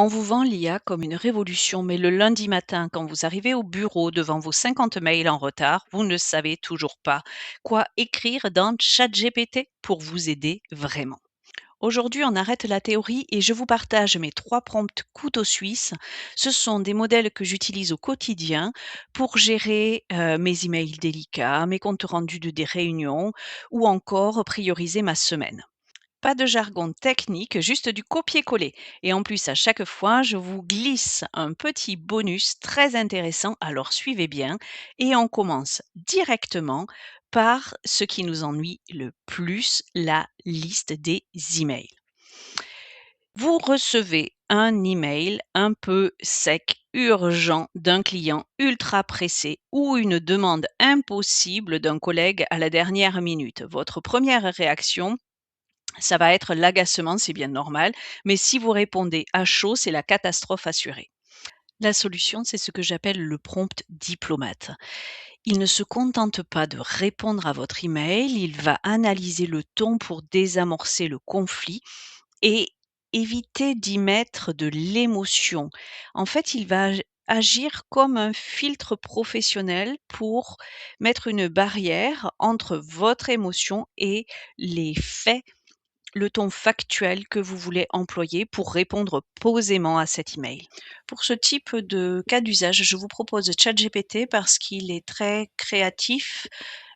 On vous vend l'IA comme une révolution, mais le lundi matin, quand vous arrivez au bureau devant vos 50 mails en retard, vous ne savez toujours pas quoi écrire dans ChatGPT pour vous aider vraiment. Aujourd'hui, on arrête la théorie et je vous partage mes 3 prompts couteau suisse. Ce sont des modèles que j'utilise au quotidien pour gérer mes emails délicats, mes comptes rendus de des réunions ou encore prioriser ma semaine. Pas de jargon technique, juste du copier-coller. Et en plus, à chaque fois, je vous glisse un petit bonus très intéressant, alors suivez bien. Et on commence directement par ce qui nous ennuie le plus, la liste des emails. Vous recevez un email un peu sec, urgent d'un client ultra pressé ou une demande impossible d'un collègue à la dernière minute. Votre première réaction, ça va être l'agacement, c'est bien normal, mais si vous répondez à chaud, c'est la catastrophe assurée. La solution, c'est ce que j'appelle le prompt diplomate. Il ne se contente pas de répondre à votre email, il va analyser le ton pour désamorcer le conflit et éviter d'y mettre de l'émotion. En fait, il va agir comme un filtre professionnel pour mettre une barrière entre votre émotion et les faits, le ton factuel que vous voulez employer pour répondre posément à cet email. Pour ce type de cas d'usage, je vous propose ChatGPT parce qu'il est très créatif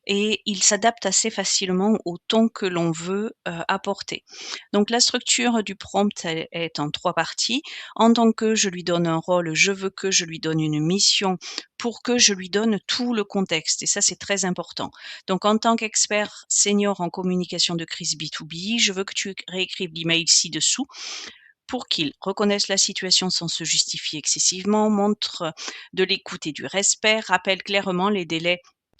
et il s'adapte assez facilement au ton que l'on veut apporter. Donc la structure du prompt est en 3 parties. En tant que je lui donne un rôle, je veux que je lui donne une mission pour que je lui donne tout le contexte et ça, c'est très important. Donc en tant qu'expert senior en communication de crise B2B, je veux que tu réécrives l'email ci-dessous pour qu'il reconnaisse la situation sans se justifier excessivement, montre de l'écoute et du respect, rappelle clairement les délais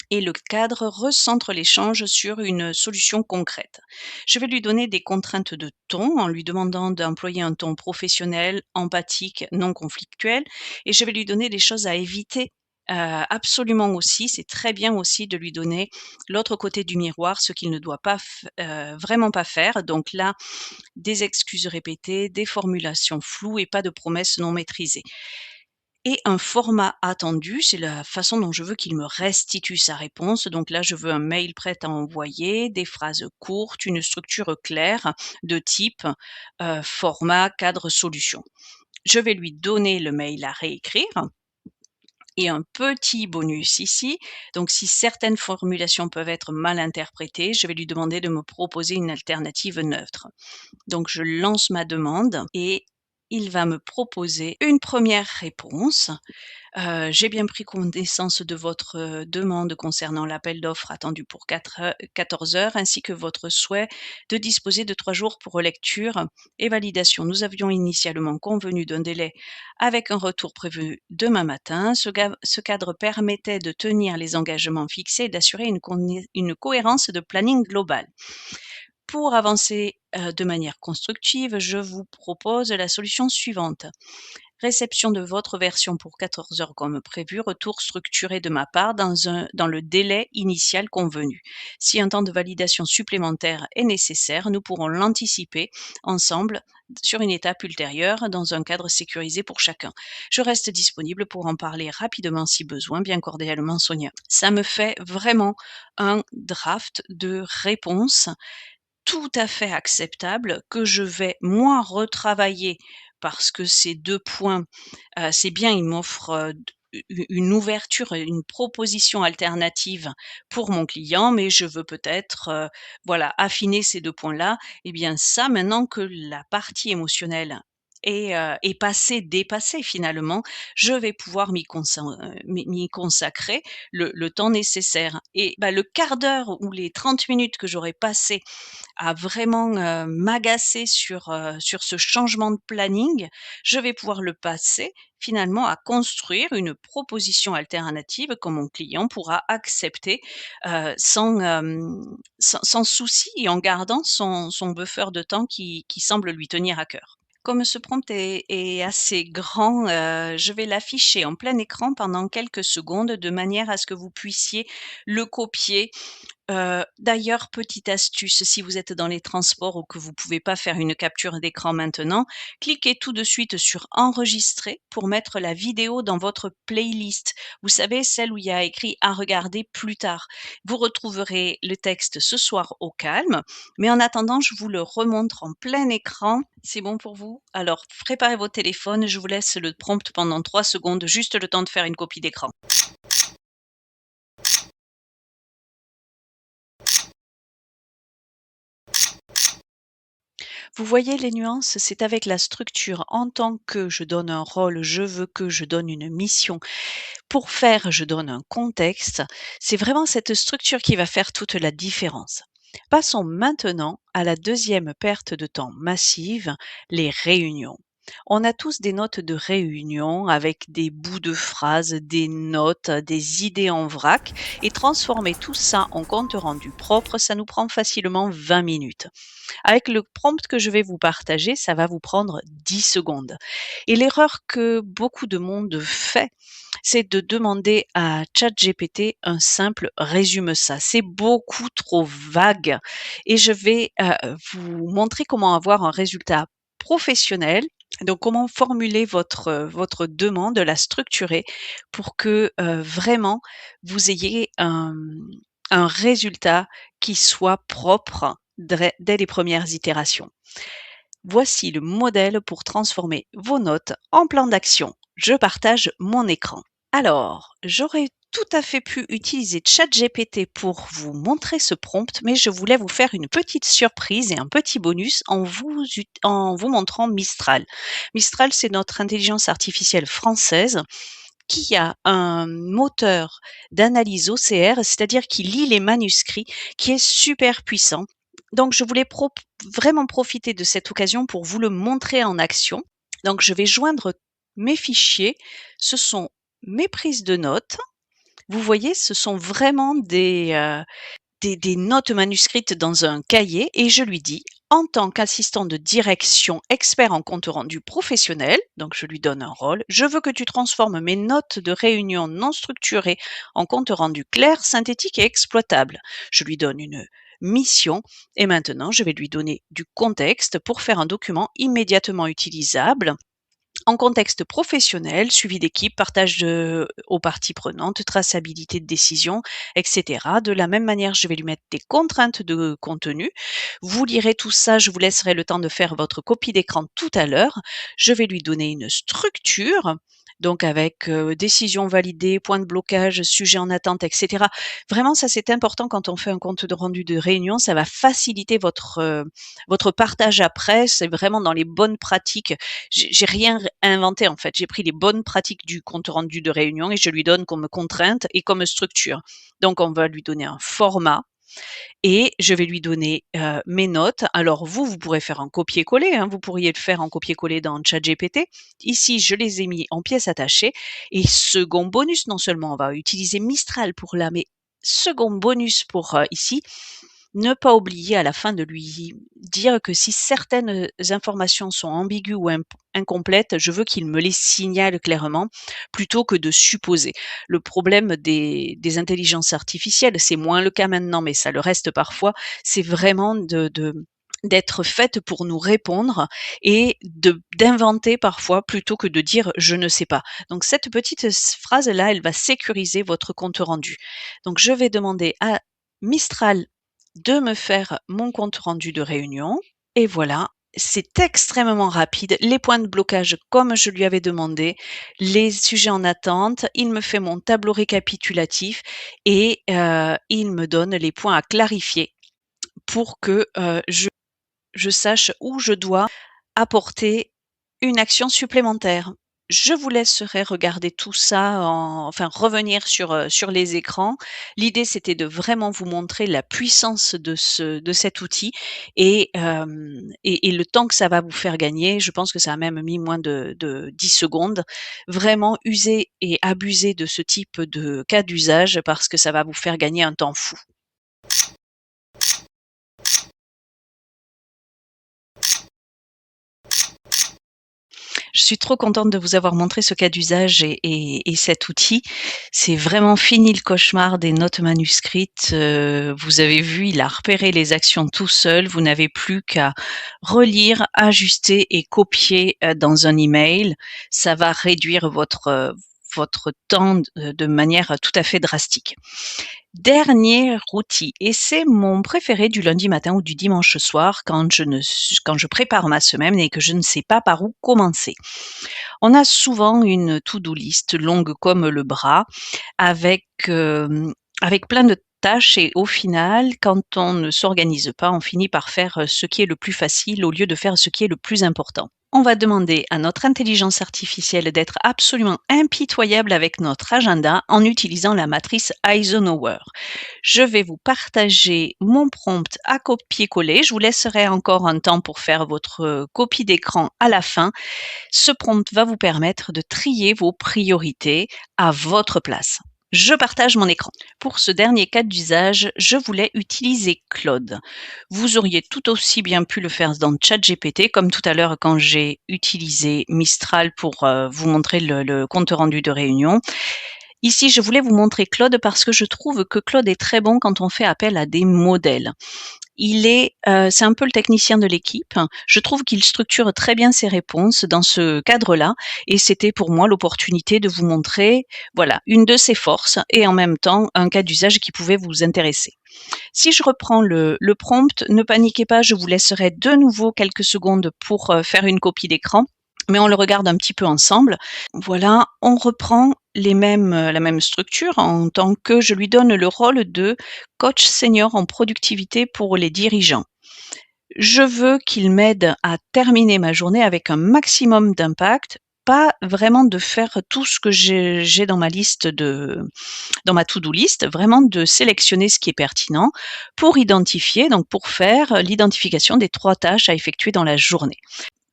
et le cadre, recentre l'échange sur une solution concrète. Je vais lui donner des contraintes de ton en lui demandant d'employer un ton professionnel, empathique, non conflictuel, et je vais lui donner des choses à éviter. Absolument aussi, c'est très bien aussi de lui donner l'autre côté du miroir, ce qu'il ne doit pas vraiment pas faire. Donc là, des excuses répétées, des formulations floues et pas de promesses non maîtrisées. Et un format attendu, c'est la façon dont je veux qu'il me restitue sa réponse. Donc là, je veux un mail prêt à envoyer, des phrases courtes, une structure claire de type format, cadre, solution. Je vais lui donner le mail à réécrire. Et un petit bonus ici, donc si certaines formulations peuvent être mal interprétées, je vais lui demander de me proposer une alternative neutre. Donc je lance ma demande et il va me proposer une première réponse. J'ai bien pris connaissance de votre, demande concernant l'appel d'offres attendu pour 14 heures, ainsi que votre souhait de disposer de 3 jours pour relecture et validation. Nous avions initialement convenu d'un délai avec un retour prévu demain matin. Ce cadre permettait de tenir les engagements fixés et d'assurer une cohérence de planning global. Pour avancer, de manière constructive, je vous propose la solution suivante. Réception de votre version pour 14 heures comme prévu, retour structuré de ma part dans le délai initial convenu. Si un temps de validation supplémentaire est nécessaire, nous pourrons l'anticiper ensemble sur une étape ultérieure dans un cadre sécurisé pour chacun. Je reste disponible pour en parler rapidement si besoin, bien cordialement Sonia. Ça me fait vraiment un draft de réponse tout à fait acceptable que je vais moi retravailler parce que ces 2 points, c'est bien, ils m'offrent, une ouverture, une proposition alternative pour mon client, mais je veux peut-être, voilà, affiner ces 2 points-là. Et bien ça, maintenant que la partie émotionnelle est passée, dépassée finalement, je vais pouvoir m'y consacrer le temps nécessaire et bah, le quart d'heure ou les 30 minutes que j'aurais passé à vraiment, m'agacer sur ce changement de planning, je vais pouvoir le passer finalement à construire une proposition alternative que mon client pourra accepter, sans souci et en gardant son buffer de temps qui semble lui tenir à cœur. Comme ce prompt est assez grand, je vais l'afficher en plein écran pendant quelques secondes de manière à ce que vous puissiez le copier D'ailleurs, petite astuce, si vous êtes dans les transports ou que vous pouvez pas faire une capture d'écran maintenant, cliquez tout de suite sur «Enregistrer» pour mettre la vidéo dans votre playlist. Vous savez, celle où il y a écrit «À regarder plus tard». Vous retrouverez le texte ce soir au calme, mais en attendant, je vous le remontre en plein écran. C'est bon pour vous? Alors préparez vos téléphones, je vous laisse le prompt pendant 3 secondes, juste le temps de faire une copie d'écran. Vous voyez les nuances? C'est avec la structure en tant que je donne un rôle, je veux que je donne une mission. Pour faire, je donne un contexte. C'est vraiment cette structure qui va faire toute la différence. Passons maintenant à la deuxième perte de temps massive, les réunions. On a tous des notes de réunion avec des bouts de phrases, des notes, des idées en vrac et transformer tout ça en compte rendu propre, ça nous prend facilement 20 minutes. Avec le prompt que je vais vous partager, ça va vous prendre 10 secondes. Et l'erreur que beaucoup de monde fait, c'est de demander à ChatGPT un simple résume ça. C'est beaucoup trop vague et je vais vous montrer comment avoir un résultat professionnel. Donc, comment formuler votre demande, la structurer pour que vraiment vous ayez un résultat qui soit propre dès les premières itérations. Voici le modèle pour transformer vos notes en plan d'action. Je partage mon écran. Alors, j'aurais tout à fait pu utiliser ChatGPT pour vous montrer ce prompt, mais je voulais vous faire une petite surprise et un petit bonus en vous montrant Mistral. Mistral, c'est notre intelligence artificielle française qui a un moteur d'analyse OCR, c'est-à-dire qui lit les manuscrits, qui est super puissant. Donc je voulais vraiment profiter de cette occasion pour vous le montrer en action. Donc je vais joindre mes fichiers. Ce sont mes prises de notes. Vous voyez, ce sont vraiment des notes manuscrites dans un cahier et je lui dis, en tant qu'assistant de direction expert en compte rendu professionnel, donc je lui donne un rôle, je veux que tu transformes mes notes de réunion non structurées en compte rendu clair, synthétique et exploitable. Je lui donne une mission et maintenant je vais lui donner du contexte pour faire un document immédiatement utilisable en contexte professionnel, suivi d'équipe, partage aux parties prenantes, traçabilité de décision, etc. De la même manière, je vais lui mettre des contraintes de contenu. Vous lirez tout ça, je vous laisserai le temps de faire votre copie d'écran tout à l'heure. Je vais lui donner une structure, donc avec décision validée, point de blocage, sujet en attente, etc. Vraiment, ça c'est important quand on fait un compte de rendu de réunion, ça va faciliter votre partage après. C'est vraiment dans les bonnes pratiques. J'ai rien inventé en fait. J'ai pris les bonnes pratiques du compte rendu de réunion et je lui donne comme contrainte et comme structure. Donc on va lui donner un format et je vais lui donner mes notes. Alors vous, vous pourrez faire un copier-coller, hein, vous pourriez le faire en copier-coller dans ChatGPT. Ici, je les ai mis en pièces attachées. Et second bonus, non seulement on va utiliser Mistral pour là, mais second bonus pour ici, ne pas oublier à la fin de lui dire que si certaines informations sont ambiguës ou incomplètes, je veux qu'il me les signale clairement plutôt que de supposer. Le problème des intelligences artificielles, c'est moins le cas maintenant, mais ça le reste parfois, c'est vraiment d'être faites pour nous répondre et d'inventer parfois plutôt que de dire je ne sais pas. Donc cette petite phrase là, elle va sécuriser votre compte rendu. Donc je vais demander à Mistral de me faire mon compte rendu de réunion et voilà, c'est extrêmement rapide. Les points de blocage comme je lui avais demandé, les sujets en attente, il me fait mon tableau récapitulatif et il me donne les points à clarifier pour que, je sache où je dois apporter une action supplémentaire. Je vous laisserai regarder tout ça enfin revenir sur les écrans. L'idée, c'était de vraiment vous montrer la puissance de cet outil et le temps que ça va vous faire gagner. Je pense que ça a même mis moins de 10 secondes. Vraiment user et abuser de ce type de cas d'usage parce que ça va vous faire gagner un temps fou. Je suis trop contente de vous avoir montré ce cas d'usage et cet outil. C'est vraiment fini le cauchemar des notes manuscrites. Vous avez vu, il a repéré les actions tout seul. Vous n'avez plus qu'à relire, ajuster et copier dans un email. Ça va réduire votre temps de manière tout à fait drastique. Dernier outil, et c'est mon préféré du lundi matin ou du dimanche soir quand je prépare ma semaine et que je ne sais pas par où commencer. On a souvent une to-do list longue comme le bras avec plein de tâches et au final, quand on ne s'organise pas, on finit par faire ce qui est le plus facile au lieu de faire ce qui est le plus important. On va demander à notre intelligence artificielle d'être absolument impitoyable avec notre agenda en utilisant la matrice Eisenhower. Je vais vous partager mon prompt à copier-coller. Je vous laisserai encore un temps pour faire votre copie d'écran à la fin. Ce prompt va vous permettre de trier vos priorités à votre place. Je partage mon écran. Pour ce dernier cas d'usage, je voulais utiliser Claude. Vous auriez tout aussi bien pu le faire dans ChatGPT, comme tout à l'heure quand j'ai utilisé Mistral pour vous montrer le compte rendu de réunion. Ici, je voulais vous montrer Claude parce que je trouve que Claude est très bon quand on fait appel à des modèles. C'est un peu le technicien de l'équipe. Je trouve qu'il structure très bien ses réponses dans ce cadre-là et c'était pour moi l'opportunité de vous montrer, voilà, une de ses forces et en même temps un cas d'usage qui pouvait vous intéresser. Si je reprends le prompt, ne paniquez pas, je vous laisserai de nouveau quelques secondes pour faire une copie d'écran, mais on le regarde un petit peu ensemble. Voilà, on reprend la même structure en tant que je lui donne le rôle de coach senior en productivité pour les dirigeants. Je veux qu'il m'aide à terminer ma journée avec un maximum d'impact, pas vraiment de faire tout ce que j'ai dans ma dans ma to-do list, vraiment de sélectionner ce qui est pertinent pour pour faire l'identification des 3 tâches à effectuer dans la journée.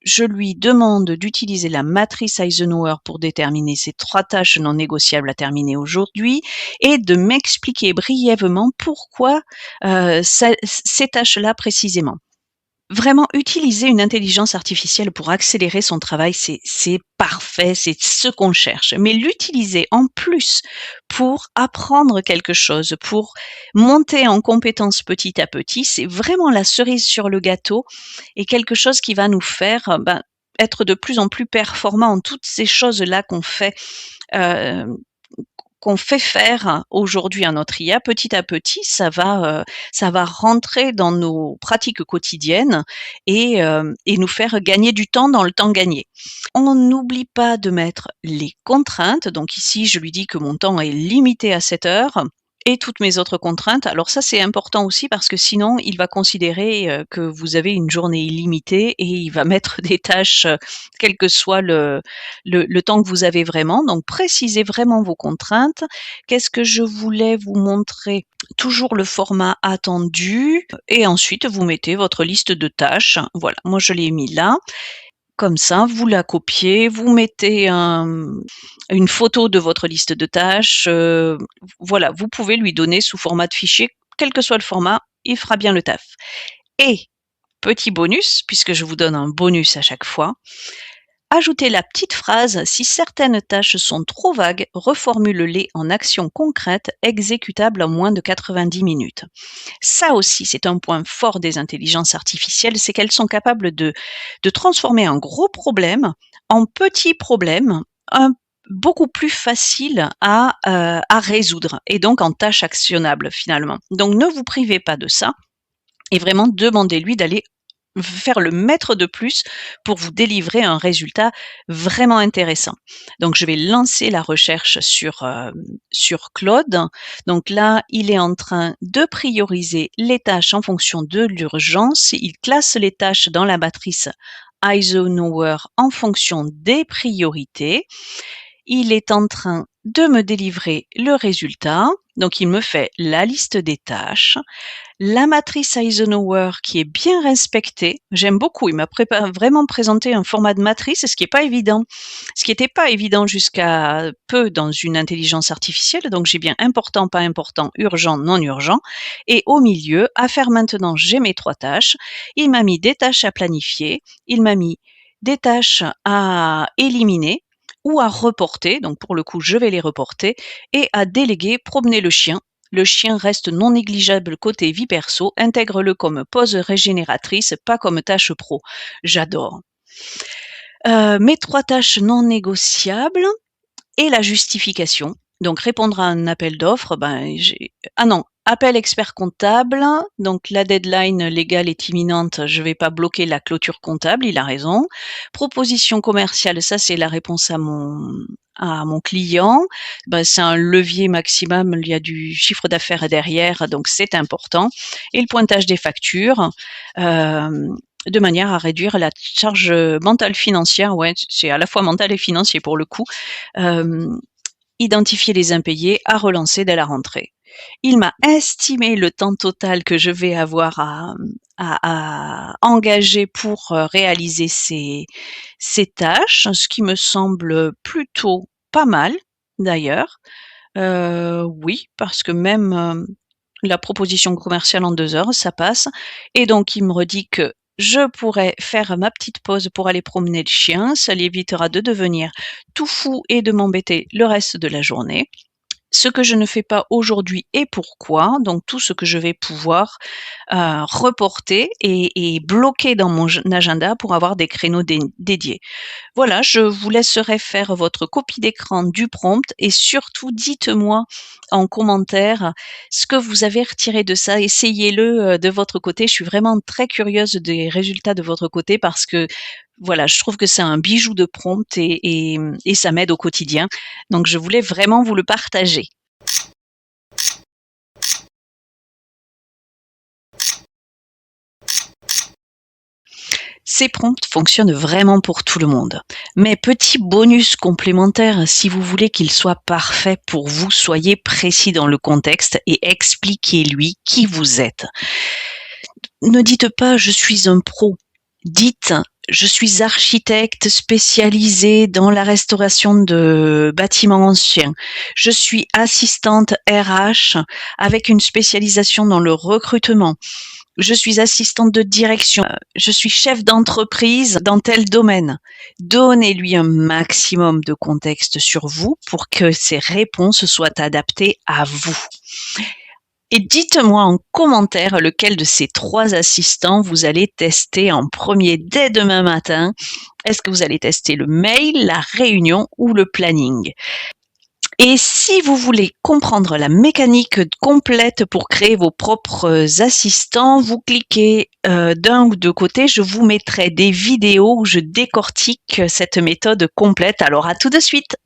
Je lui demande d'utiliser la matrice Eisenhower pour déterminer ces 3 tâches non négociables à terminer aujourd'hui et de m'expliquer brièvement pourquoi ces tâches-là précisément. Vraiment, utiliser une intelligence artificielle pour accélérer son travail, c'est parfait, c'est ce qu'on cherche. Mais l'utiliser en plus pour apprendre quelque chose, pour monter en compétence petit à petit, c'est vraiment la cerise sur le gâteau et quelque chose qui va nous faire être de plus en plus performants en toutes ces choses-là euh, qu'on fait faire aujourd'hui à notre IA, petit à petit, ça va rentrer dans nos pratiques quotidiennes et nous faire gagner du temps dans le temps gagné. On n'oublie pas de mettre les contraintes. Donc ici, je lui dis que mon temps est limité à 7 heures et toutes mes autres contraintes. Alors ça, c'est important aussi parce que sinon, il va considérer que vous avez une journée illimitée et il va mettre des tâches, quel que soit le temps que vous avez vraiment. Donc, précisez vraiment vos contraintes. Qu'est-ce que je voulais vous montrer? Toujours le format attendu et ensuite vous mettez votre liste de tâches. Voilà, moi je l'ai mis là. Comme ça, vous la copiez, vous mettez une photo de votre liste de tâches. Voilà, vous pouvez lui donner sous format de fichier, quel que soit le format, il fera bien le taf. Et petit bonus, puisque je vous donne un bonus à chaque fois, ajoutez la petite phrase « Si certaines tâches sont trop vagues, reformule-les en actions concrètes exécutables en moins de 90 minutes ». Ça aussi, c'est un point fort des intelligences artificielles, c'est qu'elles sont capables de transformer un gros problème en petit problème, beaucoup plus facile à résoudre et donc en tâche actionnable finalement. Donc ne vous privez pas de ça et vraiment demandez-lui d'aller faire le mètre de plus pour vous délivrer un résultat vraiment intéressant. Donc, je vais lancer la recherche sur Claude. Donc là, il est en train de prioriser les tâches en fonction de l'urgence. Il classe les tâches dans la matrice Eisenhower en fonction des priorités. Il est en train de me délivrer le résultat. Donc, il me fait la liste des tâches, la matrice Eisenhower qui est bien respectée. J'aime beaucoup. Il m'a vraiment présenté un format de matrice, ce qui n'est pas évident. Ce qui n'était pas évident jusqu'à peu dans une intelligence artificielle. Donc, j'ai bien important, pas important, urgent, non urgent. Et au milieu, à faire maintenant, j'ai mes 3 tâches. Il m'a mis des tâches à planifier. Il m'a mis des tâches à éliminer ou à reporter, donc pour le coup, je vais les reporter, et à déléguer, promener le chien. Le chien reste non négligeable côté vie perso, intègre-le comme pause régénératrice, pas comme tâche pro. J'adore. Mes 3 tâches non négociables et la justification. Donc répondre à un appel d'offres, appel expert comptable, donc la deadline légale est imminente, je vais pas bloquer la clôture comptable, il a raison. Proposition commerciale, ça c'est la réponse à mon client. C'est un levier maximum, il y a du chiffre d'affaires derrière, donc c'est important. Et le pointage des factures, de manière à réduire la charge mentale financière. Ouais, c'est à la fois mental et financier pour le coup. Identifier les impayés à relancer dès la rentrée. Il m'a estimé le temps total que je vais avoir à engager pour réaliser ces tâches, ce qui me semble plutôt pas mal d'ailleurs. Oui, parce que même la proposition commerciale en 2 heures, ça passe. Et donc, il me redit que je pourrais faire ma petite pause pour aller promener le chien. Ça l'évitera de devenir tout fou et de m'embêter le reste de la journée. Ce que je ne fais pas aujourd'hui et pourquoi, donc tout ce que je vais pouvoir reporter et bloquer dans mon agenda pour avoir des créneaux dédiés. Voilà, je vous laisserai faire votre copie d'écran du prompt et surtout dites-moi en commentaire ce que vous avez retiré de ça. Essayez-le de votre côté. Je suis vraiment très curieuse des résultats de votre côté parce que voilà, je trouve que c'est un bijou de prompt et ça m'aide au quotidien. Donc je voulais vraiment vous le partager. Ces prompts fonctionnent vraiment pour tout le monde. Mais petit bonus complémentaire, si vous voulez qu'il soit parfait pour vous, soyez précis dans le contexte et expliquez-lui qui vous êtes. Ne dites pas je suis un pro. Dites je suis architecte spécialisé dans la restauration de bâtiments anciens. Je suis assistante RH avec une spécialisation dans le recrutement. Je suis assistante de direction, je suis chef d'entreprise dans tel domaine. Donnez-lui un maximum de contexte sur vous pour que ses réponses soient adaptées à vous. Et dites-moi en commentaire lequel de ces 3 assistants vous allez tester en premier dès demain matin. Est-ce que vous allez tester le mail, la réunion ou le planning? Et si vous voulez comprendre la mécanique complète pour créer vos propres assistants, vous cliquez d'un ou de côté, je vous mettrai des vidéos où je décortique cette méthode complète. Alors à tout de suite!